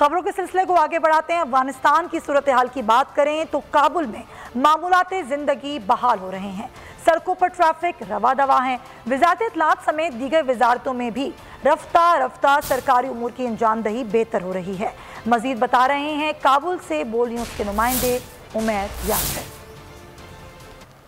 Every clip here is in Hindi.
खबरों के सिलसिले को आगे बढ़ाते हैं। अफगानिस्तान की सूरत हाल की बात करें तो काबुल में मामूलाते जिंदगी बहाल हो रहे हैं, सड़कों पर ट्रैफिक रवा दवा है। वजारत इत्तलात समेत दीगर वजारतों में भी रफ्ता रफ्ता सरकारी उमूर की अंजामदही बेहतर हो रही है। मजीद बता रहे हैं काबुल से बोल न्यूज़ के नुमाइंदे उमैर यासर।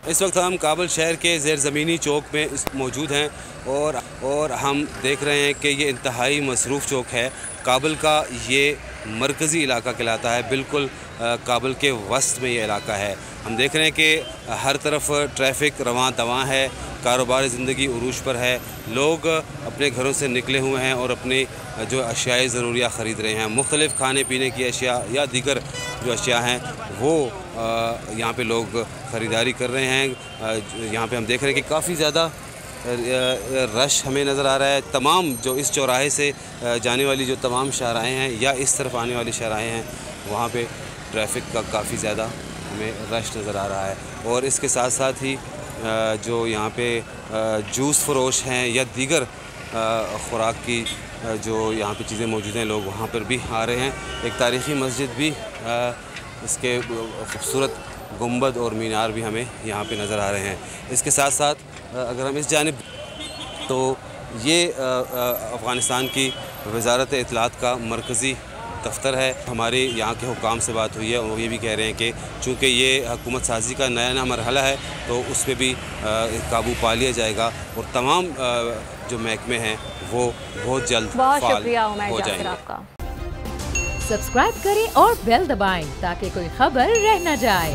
इस वक्त हम काबुल शहर के ज़ेर ज़मीनी चौक में मौजूद हैं और हम देख रहे हैं कि ये इंतहाई मसरूफ़ चौक है। काबुल का ये मरकज़ी इलाका कहलाता है, बिल्कुल काबुल के वस्त में ये इलाका है। हम देख रहे हैं कि हर तरफ ट्रैफिक रवां दवां है, कारोबार ज़िंदगी उरूज पर है। लोग अपने घरों से निकले हुए हैं और अपनी जो अशियाई ज़रूरियात ख़रीद रहे हैं। मुख्तलिफ़ खाने पीने की अशिया या दीगर जो अशिया हैं वो यहाँ पे लोग ख़रीदारी कर रहे हैं। यहाँ पे हम देख रहे हैं कि काफ़ी ज़्यादा रश हमें नज़र आ रहा है। तमाम जो इस चौराहे से जाने वाली जो तमाम शाहराहें हैं या इस तरफ आने वाली शाहराहें हैं, वहाँ पे ट्रैफिक का काफ़ी ज़्यादा हमें रश नज़र आ रहा है। और इसके साथ साथ ही जो यहाँ पे जूस फरोश हैं या दीगर ख़ुराक की जो यहाँ पे चीज़ें मौजूद हैं, लोग वहाँ पर भी आ रहे हैं। एक तारीख़ी मस्जिद भी, इसके खूबसूरत गुंबद और मीनार भी हमें यहाँ पे नज़र आ रहे हैं। इसके साथ साथ अगर हम इस जानिब, तो ये अफ़गानिस्तान की वज़ारत इत्तलात का मरकज़ी दफ्तर है। हमारे यहाँ के हुकाम से बात हुई है और वो ये भी कह रहे हैं कि चूँकि ये हुकूमत साजी का नया मरहला है तो उस पर भी काबू पा लिया जाएगा और तमाम जो महकमे हैं वो बहुत जल्द फाल हो जाएंगे। सब्सक्राइब करें और बेल दबाएं ताकि कोई खबर रह न जाए।